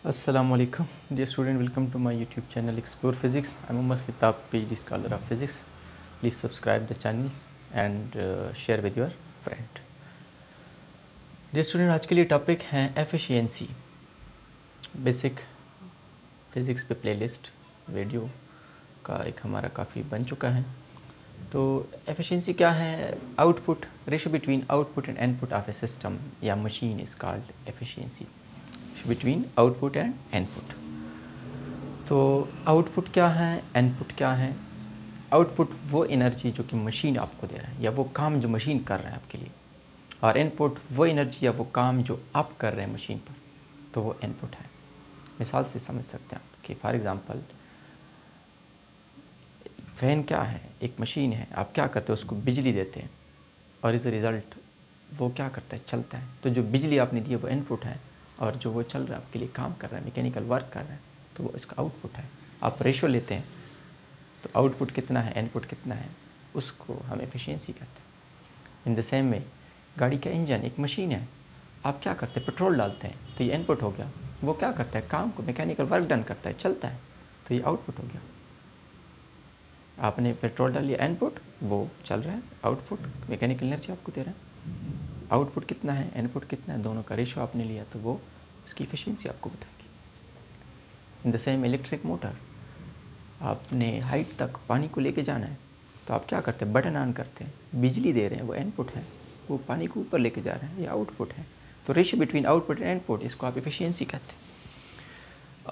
Assalamualaikum, dear student. Welcome to my YouTube channel Explore Physics. I'm Umar Khitab, PhD scholar of physics. Please subscribe the channels and share with your friend. Dear student, आज के लिए topic है efficiency. Basic physics पे playlist video का एक हमारा काफ़ी बन चुका है. तो एफिशिएंसी क्या है? Output, ratio between output and input of a system या machine is called efficiency. Between output and input. तो आउटपुट क्या है, इनपुट क्या है? आउटपुट वो एनर्जी जो कि मशीन आपको दे रहा है या वो काम जो मशीन कर रहा है आपके लिए, और इनपुट वो एनर्जी या वो काम जो आप कर रहे हैं मशीन पर, तो वो इनपुट है. मिसाल से समझ सकते हैं आप कि फॉर एग्ज़ाम्पल फैन क्या है? एक मशीन है. आप क्या करते हैं? उसको बिजली देते हैं और एज अ रिज़ल्ट वो क्या करता है? चलता है. तो जो बिजली आपने दी है वो इनपुट है, और जो वो चल रहा है आपके लिए काम कर रहा है, मैकेनिकल वर्क कर रहा है, तो वो इसका आउटपुट है. आप रेशो लेते हैं तो आउटपुट कितना है, इनपुट कितना है, उसको हम एफिशिएंसी कहते हैं. इन द सेम वे गाड़ी का इंजन एक मशीन है. आप क्या करते हैं? पेट्रोल डालते हैं, तो ये इनपुट हो गया. वो क्या करता है? काम को, मैकेनिकल वर्क डन करता है, चलता है, तो ये आउटपुट हो गया. आपने पेट्रोल डाल लिया, इनपुट, वो चल रहा है. आउटपुट मैकेनिकल एनर्जी आपको दे रहा है. आउटपुट कितना है, इनपुट कितना है, दोनों का रेशो आपने लिया, तो वो इसकी एफिशिएंसी आपको बताएगी. इन द सेम इलेक्ट्रिक मोटर, आपने हाइट तक पानी को लेके जाना है, तो आप क्या करते हैं? बटन ऑन करते हैं, बिजली दे रहे हैं, वो इनपुट है. वो पानी को ऊपर लेके जा रहे हैं, ये आउटपुट है. तो ratio between output and input, इसको आप एफिशिएंसी कहते हैं.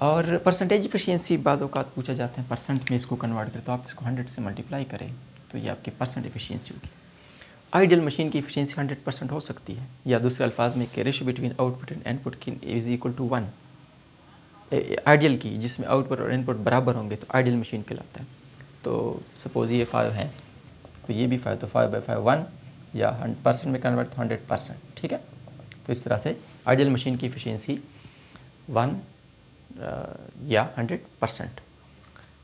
और परसेंटेज एफिशिएंसी बाज़ औक़ात पूछा जाता है, परसेंट में इसको कन्वर्ट करें, तो आप इसको 100 से मल्टीप्लाई करें तो ये आपकी परसेंट एफिशिएंसी होगी. आइडियल मशीन की एफिशिएंसी 100% हो सकती है, या दूसरे अल्फाज में कि ratio between output and input की इज़ इक्वल टू 1. आइडियल की जिसमें आउटपुट और इनपुट बराबर होंगे तो आइडियल मशीन कहलाता है. तो सपोज़ ये 5 है तो ये भी 5, तो 5/5 1, या 100% में कन्वर्ट तो 100%. ठीक है. तो इस तरह से आइडियल मशीन की एफिशिएंसी 1 या 100%.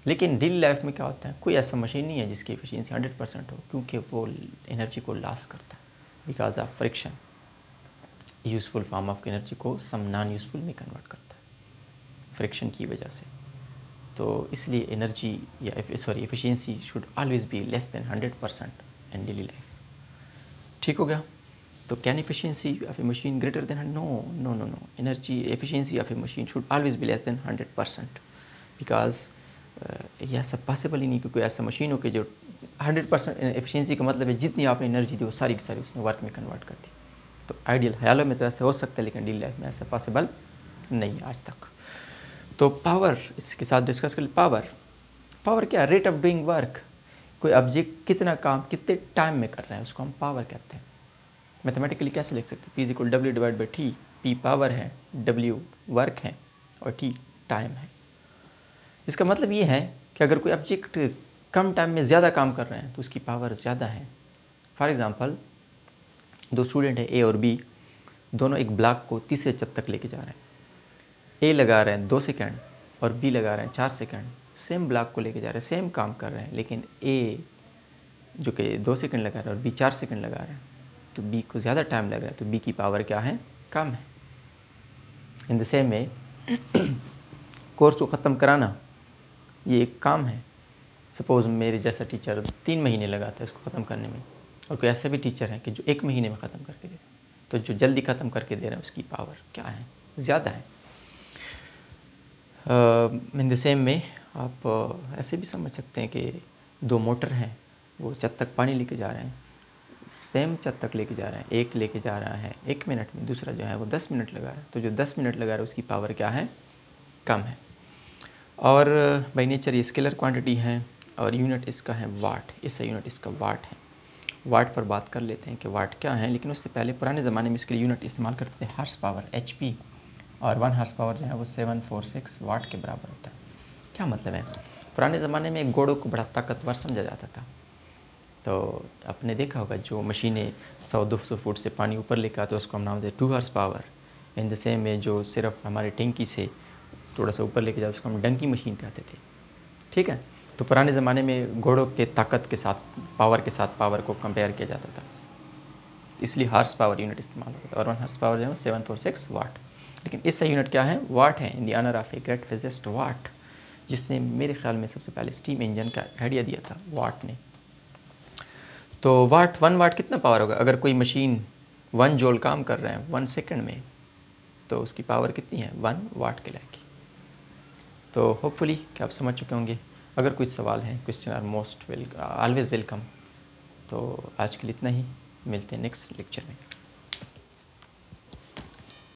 लेकिन डेली लाइफ में क्या होता है? कोई ऐसा मशीन नहीं है जिसकी एफिशिएंसी 100% हो, क्योंकि वो एनर्जी को लॉस करता है because of friction. Useful form of energy को सम नॉन यूज़फुल में कन्वर्ट करता है फ्रिक्शन की वजह से. तो इसलिए एनर्जी या efficiency should always be less than 100% in daily life. ठीक हो गया. तो can efficiency of a machine greater than? No no no no. Energy efficiency of a machine should always be less than 100%, because यह सब possible ही नहीं कि कोई ऐसा मशीन हो कि जो 100% एफिशिएंसी का मतलब है जितनी आपने एनर्जी दी वो सारी की सारी उसने वर्क में कन्वर्ट कर दी. तो आइडियल ख्यालों में तो ऐसे हो सकता है, लेकिन डेली लाइफ में ऐसा पॉसिबल नहीं आज तक. तो पावर, इसके साथ डिस्कस कर ले. पावर क्या है? Rate of doing work. कोई ऑब्जेक्ट कितना काम कितने टाइम में कर रहा है, उसको हम पावर कहते हैं. मैथमेटिकली कैसे लिख सकते हैं? P=W/T. P पावर है, W वर्क है, और T टाइम है. इसका मतलब ये है कि अगर कोई ऑब्जेक्ट कम टाइम में ज़्यादा काम कर रहे हैं तो उसकी पावर ज़्यादा है. फॉर एग्ज़ाम्पल 2 स्टूडेंट है, ए और बी, दोनों एक ब्लॉक को तीसरे छत तक लेके जा रहे हैं. ए लगा रहे हैं 2 सेकंड और बी लगा रहे हैं 4 सेकंड. सेम ब्लॉक को लेके जा रहे हैं, सेम काम कर रहे हैं, लेकिन ए जो कि 2 सेकंड लगा रहा है और बी 4 सेकंड लगा रहे हैं, तो बी को ज़्यादा टाइम लग रहा है, तो बी की पावर क्या है? कम है. इन द सेम में कोर्स को ख़त्म कराना ये एक काम है. सपोज़ मेरे जैसा टीचर 3 महीने लगाता है इसको ख़त्म करने में, और कोई ऐसे भी टीचर हैं कि जो 1 महीने में ख़त्म करके दे रहे हैं, तो जो जल्दी ख़त्म करके दे रहे हैं उसकी पावर क्या है? ज़्यादा है. इन द सेम में आप ऐसे भी समझ सकते हैं कि 2 मोटर हैं, वो छत तक पानी लेके जा रहे हैं, सेम छत तक लेके जा रहे हैं. एक लेके जा रहा है 1 मिनट में, दूसरा जो है वो 10 मिनट लगा रहा है, तो जो 10 मिनट लगा रहा है उसकी पावर क्या है? कम है. और बाई नेचर ये स्केलर क्वांटिटी है, और यूनिट इसका है वाट. इसका यूनिट इसका वाट है. वाट पर बात कर लेते हैं कि वाट क्या है, लेकिन उससे पहले पुराने ज़माने में इसके यूनिट इस्तेमाल करते थे हार्स पावर, HP, और 1 हार्स पावर जो है वो 746 वाट के बराबर होता है. क्या मतलब है? पुराने ज़माने में घोड़ों को बड़ा ताकतवर समझा जाता था. तो आपने देखा होगा जो मशीनें 100-200 फुट से पानी ऊपर लेकर आते हैं उसको हम नाम देते 2 horse power. In the same में जो सिर्फ हमारे टैंकी से थोड़ा सा ऊपर लेके जाते उसको हम डंकी मशीन कहते थे. ठीक है. तो पुराने ज़माने में घोड़ों के ताकत के साथ पावर को कंपेयर किया जाता था, इसलिए हार्स पावर यूनिट इस्तेमाल होता था. और 1 हार्स पावर जो है 746 वाट. लेकिन इसका यूनिट क्या है, वाट है, in the honour of a great physicist watt, जिसने मेरे ख्याल में सबसे पहले स्टीम इंजन का आइडिया दिया था, वाट ने। तो वाट, 1 वाट कितना पावर होगा? अगर कोई मशीन 1 जूल काम कर रहे हैं 1 सेकंड में, तो उसकी पावर कितनी है, 1 वाट के लायक। तो होपफुली कि आप समझ चुके होंगे। अगर कोई सवाल है, question are most always welcome. तो आज के लिए इतना ही, मिलते हैं नेक्स्ट लेक्चर में।